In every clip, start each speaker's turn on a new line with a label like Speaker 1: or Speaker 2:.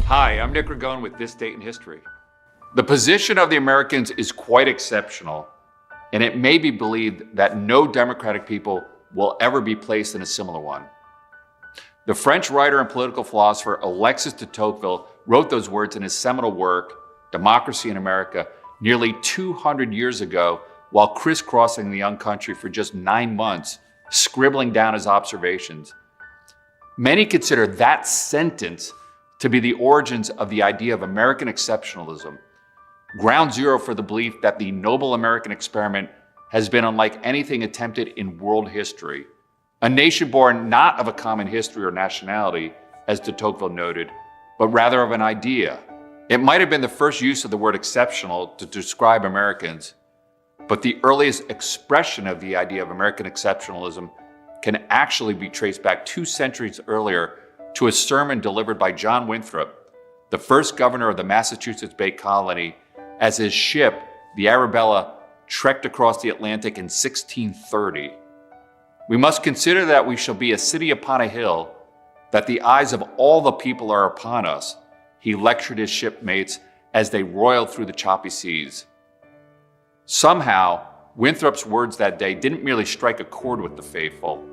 Speaker 1: Hi, I'm Nick Ragone with This Date in History. The position of the Americans is quite exceptional, and it may be believed that no democratic people will ever be placed in a similar one. The French writer and political philosopher Alexis de Tocqueville wrote those words in his seminal work, Democracy in America, nearly 200 years ago while crisscrossing the young country for just 9 months, scribbling down his observations. Many consider that sentence to be the origins of the idea of American exceptionalism, ground zero for the belief that the noble American experiment has been unlike anything attempted in world history. A nation born not of a common history or nationality, as de Tocqueville noted, but rather of an idea. It might have been the first use of the word exceptional to describe Americans, but the earliest expression of the idea of American exceptionalism can actually be traced back 2 centuries earlier to a sermon delivered by John Winthrop, the first governor of the Massachusetts Bay Colony, as his ship, the Arabella, trekked across the Atlantic in 1630. We must consider that we shall be a city upon a hill, that the eyes of all the people are upon us, he lectured his shipmates as they roiled through the choppy seas. Somehow, Winthrop's words that day didn't merely strike a chord with the faithful.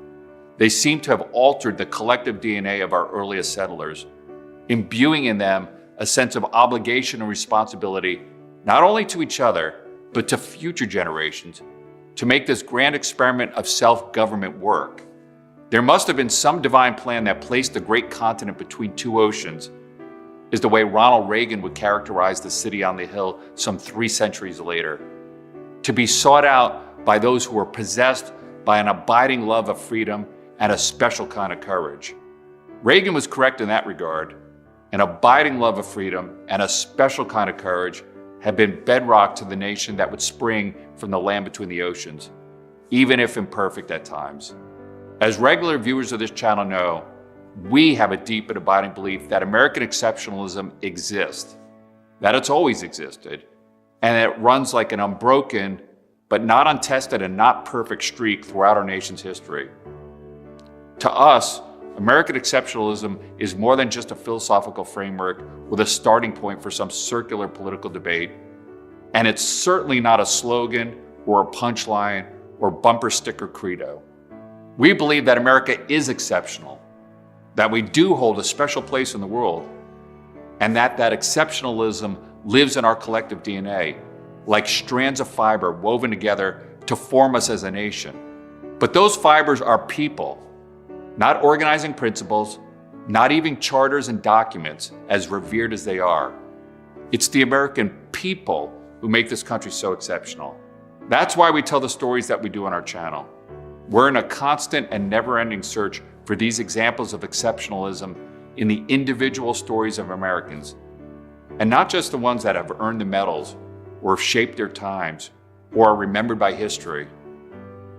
Speaker 1: They seem to have altered the collective DNA of our earliest settlers, imbuing in them a sense of obligation and responsibility, not only to each other, but to future generations, to make this grand experiment of self-government work. There must have been some divine plan that placed the great continent between 2 oceans, is the way Ronald Reagan would characterize the city on the hill some 3 centuries later, to be sought out by those who were possessed by an abiding love of freedom and a special kind of courage. Reagan was correct in that regard. An abiding love of freedom and a special kind of courage had been bedrock to the nation that would spring from the land between the oceans, even if imperfect at times. As regular viewers of this channel know, we have a deep and abiding belief that American exceptionalism exists, that it's always existed, and that it runs like an unbroken, but not untested and not perfect streak throughout our nation's history. To us, American exceptionalism is more than just a philosophical framework with a starting point for some circular political debate. And it's certainly not a slogan or a punchline or bumper sticker credo. We believe that America is exceptional, that we do hold a special place in the world, and that exceptionalism lives in our collective DNA, like strands of fiber woven together to form us as a nation. But those fibers are people, not organizing principles, not even charters and documents, as revered as they are. It's the American people who make this country so exceptional. That's why we tell the stories that we do on our channel. We're in a constant and never-ending search for these examples of exceptionalism in the individual stories of Americans, and not just the ones that have earned the medals or have shaped their times or are remembered by history,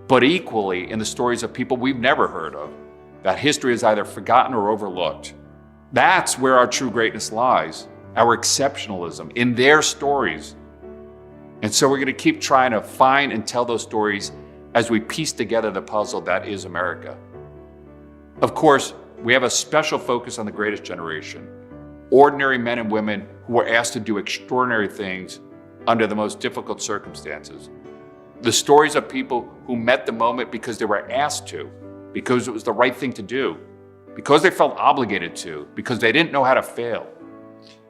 Speaker 1: but equally in the stories of people we've never heard of, that history is either forgotten or overlooked. That's where our true greatness lies, our exceptionalism, in their stories. And so we're going to keep trying to find and tell those stories as we piece together the puzzle that is America. Of course, we have a special focus on the greatest generation, ordinary men and women who were asked to do extraordinary things under the most difficult circumstances. The stories of people who met the moment because they were asked to, because it was the right thing to do, because they felt obligated to, because they didn't know how to fail.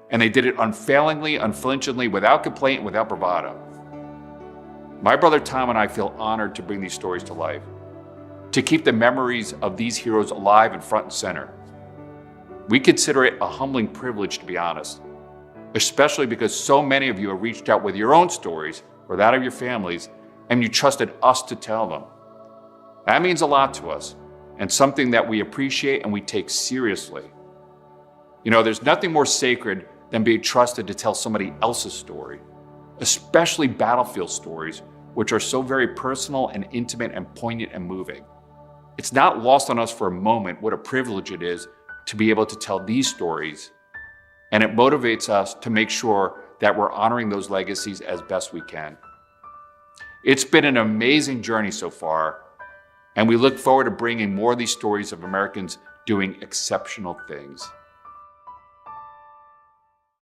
Speaker 1: And they did it unfailingly, unflinchingly, without complaint, without bravado. My brother Tom and I feel honored to bring these stories to life, to keep the memories of these heroes alive and front and center. We consider it a humbling privilege, to be honest, especially because so many of you have reached out with your own stories or that of your families, and you trusted us to tell them. That means a lot to us, and something that we appreciate and we take seriously. You know, there's nothing more sacred than being trusted to tell somebody else's story, especially battlefield stories, which are so very personal and intimate and poignant and moving. It's not lost on us for a moment what a privilege it is to be able to tell these stories, and it motivates us to make sure that we're honoring those legacies as best we can. It's been an amazing journey so far, and we look forward to bringing more of these stories of Americans doing exceptional things.